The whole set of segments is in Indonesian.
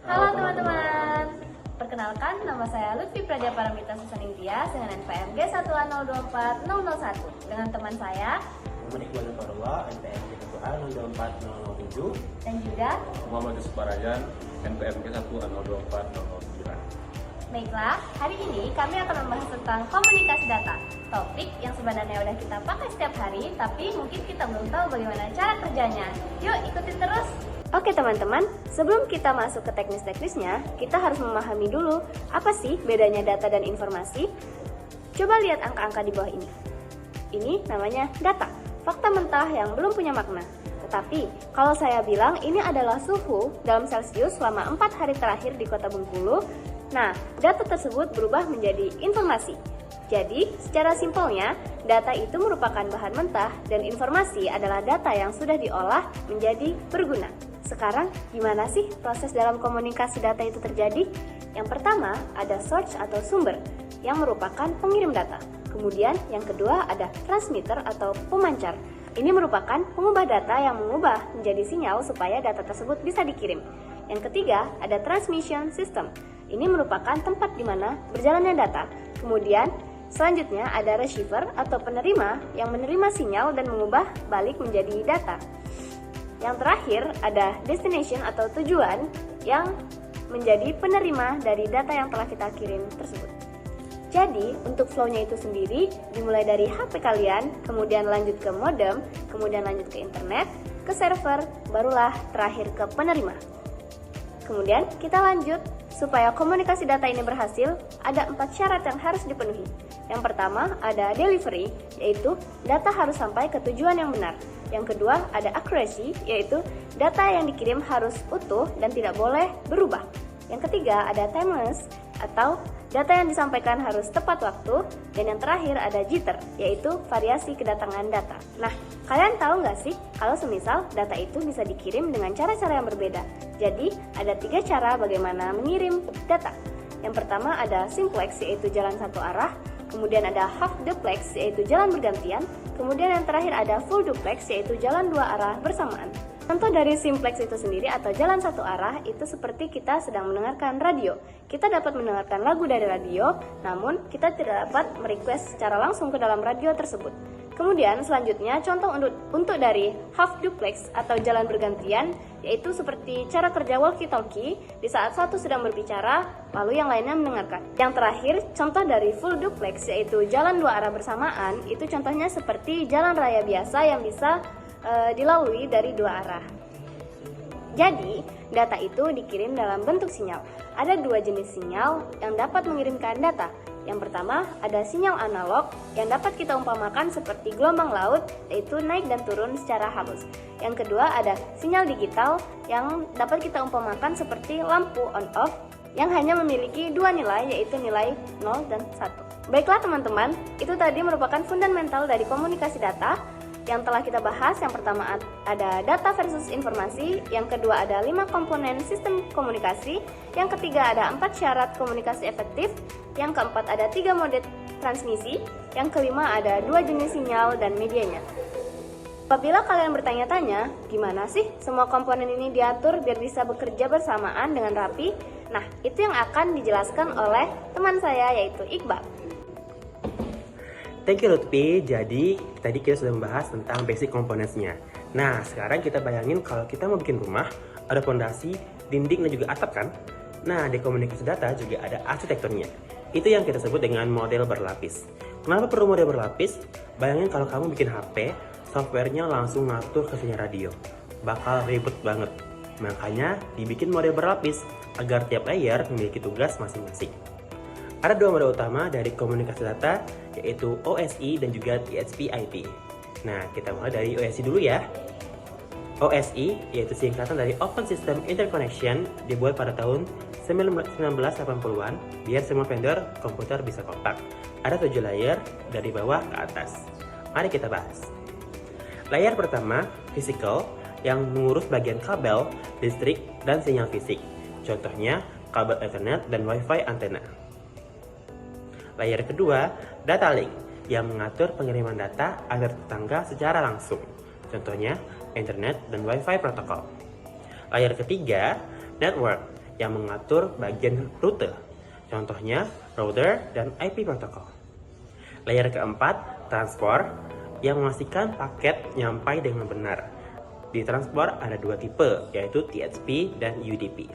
Halo teman-teman, perkenalkan nama saya Lutfi Praja Paramita Susaningtyas dengan NPM G1A024001 dengan teman saya Muhammad Iqbal Farwa, NPM G1A024007 dan juga Muhammad Yusuf Parayan, NPM G1A02409. Baiklah, hari ini kami akan membahas tentang komunikasi data. Topik yang sebenarnya udah kita pakai setiap hari, tapi mungkin kita belum tahu bagaimana cara kerjanya. Yuk ikutin terus! Oke teman-teman, sebelum kita masuk ke teknis-teknisnya, kita harus memahami dulu apa sih bedanya data dan informasi. Coba lihat angka-angka di bawah ini. Ini namanya data, fakta mentah yang belum punya makna. Tetapi, kalau saya bilang ini adalah suhu dalam Celcius selama 4 hari terakhir di kota Bengkulu, nah, data tersebut berubah menjadi informasi. Jadi, secara simpelnya, data itu merupakan bahan mentah dan informasi adalah data yang sudah diolah menjadi berguna. Sekarang, gimana sih proses dalam komunikasi data itu terjadi? Yang pertama, ada source atau sumber yang merupakan pengirim data. Kemudian, yang kedua ada transmitter atau pemancar. Ini merupakan pengubah data yang mengubah menjadi sinyal supaya data tersebut bisa dikirim. Yang ketiga, ada transmission system. Ini merupakan tempat di mana berjalannya data. Kemudian, selanjutnya ada receiver atau penerima yang menerima sinyal dan mengubah balik menjadi data. Yang terakhir, ada destination atau tujuan yang menjadi penerima dari data yang telah kita kirim tersebut. Jadi, untuk flow-nya itu sendiri dimulai dari HP kalian, kemudian lanjut ke modem, kemudian lanjut ke internet, ke server, barulah terakhir ke penerima. Kemudian kita lanjut, supaya komunikasi data ini berhasil, ada 4 syarat yang harus dipenuhi. Yang pertama ada delivery, yaitu data harus sampai ke tujuan yang benar. Yang kedua ada accuracy, yaitu data yang dikirim harus utuh dan tidak boleh berubah. Yang ketiga ada timeless, atau data yang disampaikan harus tepat waktu. Dan yang terakhir ada jitter, yaitu variasi kedatangan data. Nah, kalian tahu nggak sih kalau semisal data itu bisa dikirim dengan cara-cara yang berbeda? Jadi, ada 3 cara bagaimana mengirim data. Yang pertama ada simplex, yaitu jalan satu arah. Kemudian ada half duplex, yaitu jalan bergantian. Kemudian yang terakhir ada full duplex, yaitu jalan 2 arah bersamaan. Contoh dari simplex itu sendiri atau jalan satu arah itu seperti kita sedang mendengarkan radio. Kita dapat mendengarkan lagu dari radio, namun kita tidak dapat merequest secara langsung ke dalam radio tersebut. Kemudian selanjutnya contoh untuk dari half duplex atau jalan bergantian, yaitu seperti cara kerja walkie-talkie di saat satu sedang berbicara, lalu yang lainnya mendengarkan. Yang terakhir, contoh dari full duplex yaitu jalan 2 arah bersamaan, itu contohnya seperti jalan raya biasa yang bisa dilalui dari 2 arah. Jadi, data itu dikirim dalam bentuk sinyal. Ada 2 jenis sinyal yang dapat mengirimkan data. Yang pertama, ada sinyal analog yang dapat kita umpamakan seperti gelombang laut, yaitu naik dan turun secara halus. Yang kedua, ada sinyal digital yang dapat kita umpamakan seperti lampu on-off yang hanya memiliki 2 nilai, yaitu nilai 0 dan 1. Baiklah teman-teman, itu tadi merupakan fundamental dari komunikasi data yang telah kita bahas. Yang pertama ada data versus informasi, yang kedua ada 5 komponen sistem komunikasi, yang ketiga ada 4 syarat komunikasi efektif, yang keempat ada 3 mode transmisi, yang kelima ada 2 jenis sinyal dan medianya. Apabila kalian bertanya-tanya, gimana sih semua komponen ini diatur biar bisa bekerja bersamaan dengan rapi? Nah, itu yang akan dijelaskan oleh teman saya yaitu Iqbal. Thank you Lutfi. Jadi tadi kita sudah membahas tentang basic components-nya. Nah, sekarang kita bayangin kalau kita mau bikin rumah, ada fondasi, dinding dan juga atap kan? Nah, di komunikasi data juga ada arsitekturnya. Itu yang kita sebut dengan model berlapis. Kenapa perlu model berlapis? Bayangin kalau kamu bikin HP, softwarenya langsung ngatur ke sinyal radio. Bakal ribet banget. Makanya dibikin model berlapis agar tiap layer memiliki tugas masing-masing. Ada 2 mode utama dari komunikasi data, yaitu OSI dan juga TCP/IP. Nah, kita mulai dari OSI dulu ya. OSI yaitu singkatan dari Open System Interconnection, dibuat pada tahun 1980-an biar semua vendor komputer bisa kompak. Ada 7 layer dari bawah ke atas. Mari kita bahas. Layer pertama, physical, yang mengurus bagian kabel, listrik, dan sinyal fisik. Contohnya, kabel Ethernet dan Wi-Fi antena. Layer kedua, data link, yang mengatur pengiriman data antar tetangga secara langsung. Contohnya, internet dan Wi-Fi protokol. Layer ketiga, network, yang mengatur bagian rute. Contohnya router dan IP protokol. Layer keempat, transport, yang memastikan paket nyampai dengan benar. Di transport ada dua tipe, yaitu TCP dan UDP.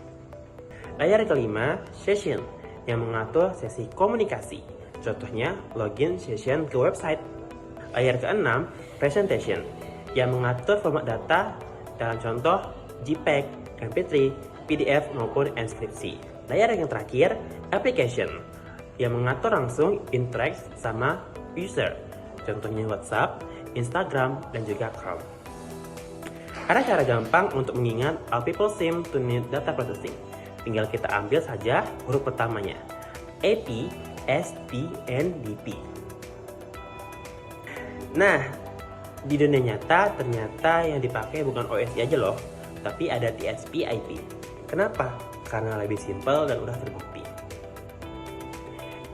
Layer kelima, session, yang mengatur sesi komunikasi. Contohnya login session ke website. Layer keenam, presentation, yang mengatur format data dalam contoh JPEG, MP3, PDF maupun inskripsi. Layer yang terakhir, application, yang mengatur langsung interaksi sama user. Contohnya WhatsApp, Instagram, dan juga Chrome. Ada cara gampang untuk mengingat how people seem to need data processing. Tinggal kita ambil saja huruf pertamanya, AP, ST, and DP. Nah, di dunia nyata ternyata yang dipakai bukan OSI aja loh, tapi ada TCP/IP. Kenapa? Karena lebih simpel dan udah terbukti.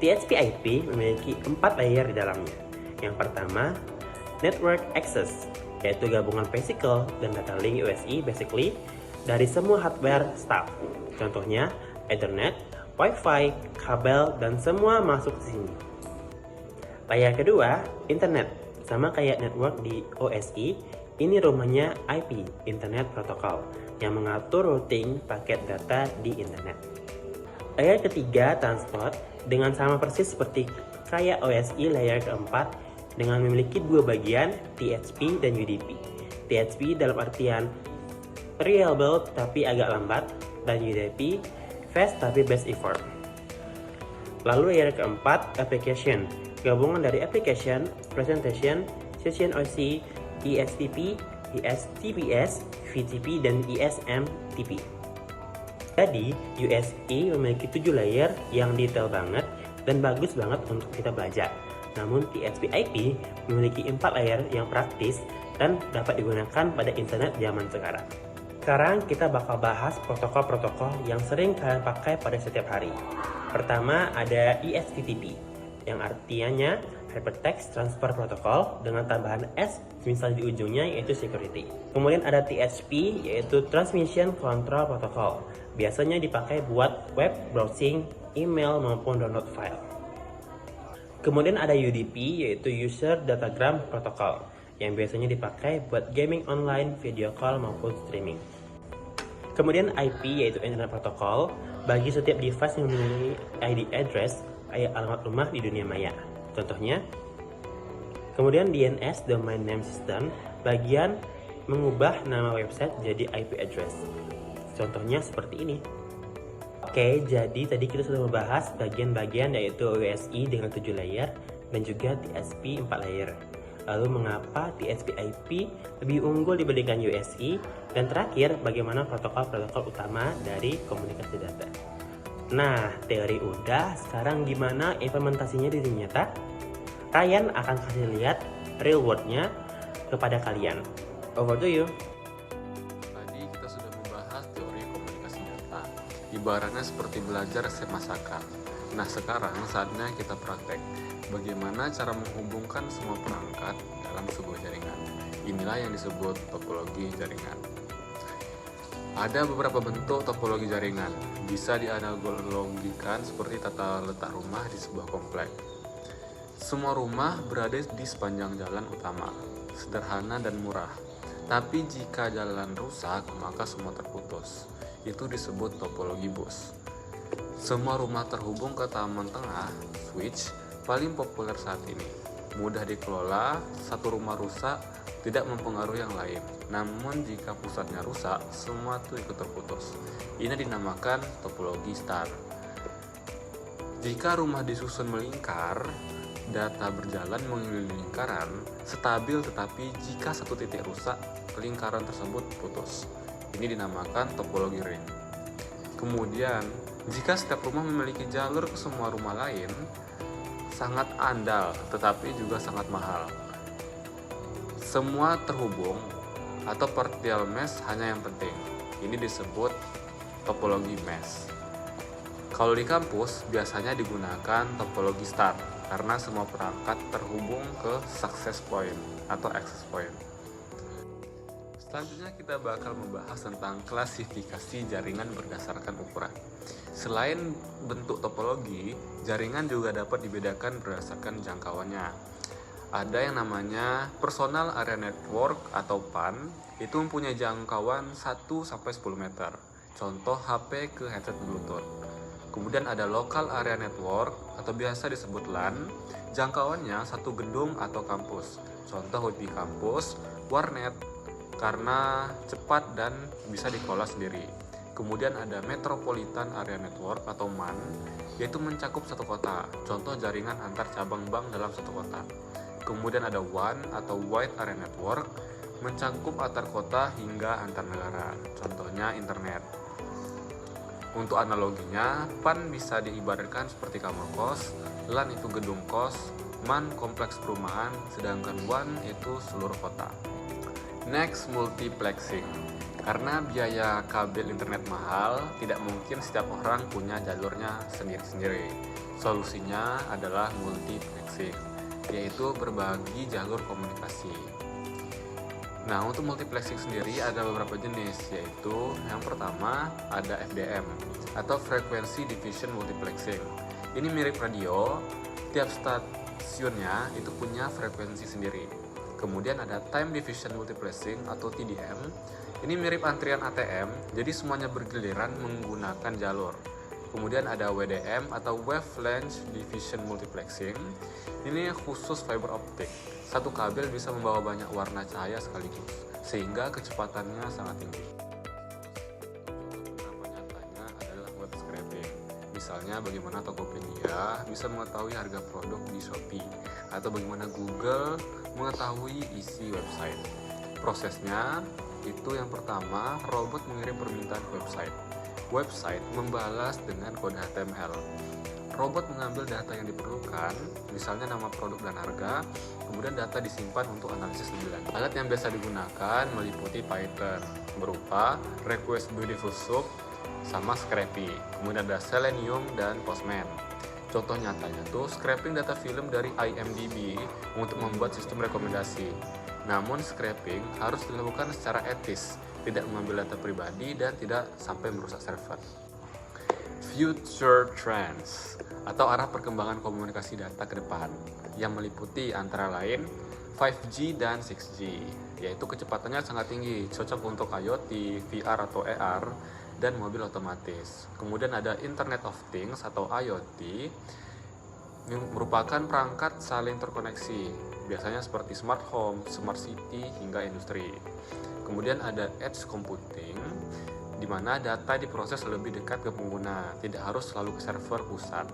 TCP/IP memiliki 4 layer di dalamnya. Yang pertama, network access, yaitu gabungan physical dan data link USI basically dari semua hardware stack. Contohnya Ethernet, Wi-Fi, kabel, dan semua masuk ke sini. Layer kedua, internet. Sama kayak network di OSI, ini rumahnya IP, Internet Protocol, yang mengatur routing paket data di internet. Layer ketiga, transport, dengan sama persis seperti kayak OSI layer keempat, dengan memiliki dua bagian, TCP dan UDP. TCP dalam artian reliable tapi agak lambat, dan UDP fast tapi best effort. Lalu layer keempat, application, gabungan dari application, presentation, session OSI, EXTP, ESTPS, VTP, dan ESMTP. Jadi, USI memiliki 7 layer yang detail banget dan bagus banget untuk kita belajar. Namun TCP/IP memiliki 4 layer yang praktis dan dapat digunakan pada internet zaman sekarang. Sekarang kita bakal bahas protokol-protokol yang sering kalian pakai pada setiap hari. Pertama ada ESTTP, yang artinya Hypertext Transfer Protocol dengan tambahan S misal di ujungnya yaitu security. Kemudian ada TCP yaitu Transmission Control Protocol. Biasanya dipakai buat web browsing, email maupun download file. Kemudian ada UDP yaitu User Datagram Protocol yang biasanya dipakai buat gaming online, video call maupun streaming. Kemudian IP yaitu Internet Protocol bagi setiap device yang memiliki ID address kayak alamat rumah di dunia maya. Contohnya. Kemudian DNS Domain Name System bagian mengubah nama website jadi IP address. Contohnya seperti ini. Oke, jadi tadi kita sudah membahas bagian-bagian yaitu OSI dengan 7 layer dan juga TCP 4 layer. Lalu mengapa TCP/IP lebih unggul dibandingkan USI? Dan terakhir, bagaimana protokol-protokol utama dari komunikasi data. Nah, teori udah, sekarang gimana implementasinya di dunia nyata? Ryan akan kasih lihat real world-nya kepada kalian. Over to you. Tadi kita sudah membahas teori komunikasi data. Ibaratnya seperti belajar resep masakan. Nah, sekarang saatnya kita praktek. Bagaimana cara menghubungkan semua perangkat dalam sebuah jaringan. Inilah yang disebut topologi jaringan. Ada beberapa bentuk topologi jaringan. Bisa dianalogikan seperti tata letak rumah di sebuah komplek. Semua rumah berada di sepanjang jalan utama, sederhana dan murah. Tapi jika jalan rusak, maka semua terputus. Itu disebut topologi bus. Semua rumah terhubung ke taman tengah, switch, paling populer saat ini. Mudah dikelola, satu rumah rusak tidak mempengaruhi yang lain. Namun jika pusatnya rusak, semua itu ikut terputus. Ini dinamakan topologi star. Jika rumah disusun melingkar, data berjalan mengelilingi lingkaran, stabil, tetapi jika satu titik rusak, lingkaran tersebut putus. Ini dinamakan topologi ring. Kemudian, jika setiap rumah memiliki jalur ke semua rumah lain, sangat andal, tetapi juga sangat mahal. Semua terhubung atau partial mesh hanya yang penting. Ini disebut topologi mesh. Kalau di kampus biasanya digunakan topologi star karena semua perangkat terhubung ke success point atau access point. Selanjutnya kita bakal membahas tentang klasifikasi jaringan berdasarkan ukuran. Selain bentuk topologi, jaringan juga dapat dibedakan berdasarkan jangkauannya. Ada yang namanya Personal Area Network atau PAN, itu mempunyai jangkauan 1-10 meter. Contoh HP ke headset Bluetooth. Kemudian ada Local Area Network atau biasa disebut LAN, jangkauannya satu gedung atau kampus. Contoh WiFi kampus, warnet, karena cepat dan bisa dikelola sendiri. Kemudian ada Metropolitan Area Network atau MAN, yaitu mencakup satu kota. Contoh jaringan antar cabang bank dalam satu kota. Kemudian ada WAN atau Wide Area Network, mencakup antar kota hingga antar negara. Contohnya internet. Untuk analoginya, PAN bisa diibaratkan seperti kamar kos, LAN itu gedung kos, MAN kompleks perumahan, sedangkan WAN itu seluruh kota. Next, multiplexing. Karena biaya kabel internet mahal, tidak mungkin setiap orang punya jalurnya sendiri-sendiri. Solusinya adalah multiplexing, yaitu berbagi jalur komunikasi. Nah, untuk multiplexing sendiri ada beberapa jenis, yaitu yang pertama ada FDM atau Frequency Division Multiplexing. Ini mirip radio, tiap stasiunnya itu punya frekuensi sendiri. Kemudian ada Time Division Multiplexing atau TDM. Ini mirip antrian ATM, jadi semuanya bergiliran menggunakan jalur. Kemudian ada WDM atau Wavelength Division Multiplexing. Ini khusus fiber optik. Satu kabel bisa membawa banyak warna cahaya sekaligus, sehingga kecepatannya sangat tinggi. Beberapa nyatanya adalah web scraping. Misalnya bagaimana Tokopedia bisa mengetahui harga produk di Shopee, atau bagaimana Google mengetahui isi website. Prosesnya itu yang pertama, robot mengirim permintaan ke website. Website membalas dengan kode HTML. Robot mengambil data yang diperlukan, misalnya nama produk dan harga, kemudian data disimpan untuk analisis lebih lanjut. Alat yang biasa digunakan meliputi Python berupa Request Beautiful Soup sama Scrapy. Kemudian ada Selenium dan Postman. Contoh nyatanya tuh scraping data film dari IMDb untuk membuat sistem rekomendasi. Namun scraping harus dilakukan secara etis, tidak mengambil data pribadi dan tidak sampai merusak server. Future Trends atau arah perkembangan komunikasi data ke depan yang meliputi antara lain 5G dan 6G, yaitu kecepatannya sangat tinggi, cocok untuk IoT, VR atau AR, dan mobil otomatis. Kemudian ada Internet of Things atau IoT, yang merupakan perangkat saling terkoneksi, biasanya seperti smart home, smart city, hingga industri. Kemudian ada edge computing, di mana data diproses lebih dekat ke pengguna, tidak harus selalu ke server pusat.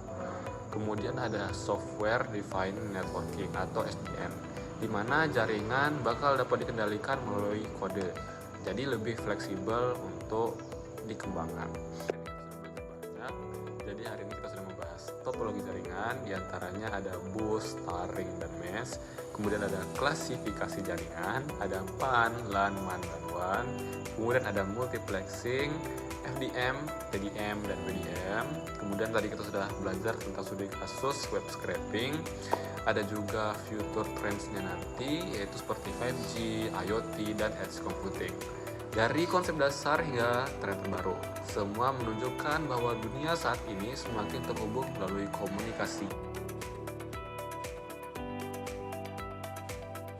Kemudian ada software defined networking atau SDN, di mana jaringan bakal dapat dikendalikan melalui kode, jadi lebih fleksibel untuk dikembangkan. Jadi hari ini kita sudah membahas topologi jaringan, diantaranya ada bus, taring, dan mesh. Kemudian ada klasifikasi jaringan, ada PAN, LAN, MAN, dan WAN. Kemudian ada multiplexing, FDM, TDM, dan BDM. Kemudian tadi kita sudah belajar tentang studi kasus web scraping. Ada juga future trends-nya nanti, yaitu seperti 5G, IoT, dan edge computing. Dari konsep dasar hingga tren terbaru, semua menunjukkan bahwa dunia saat ini semakin terhubung melalui komunikasi.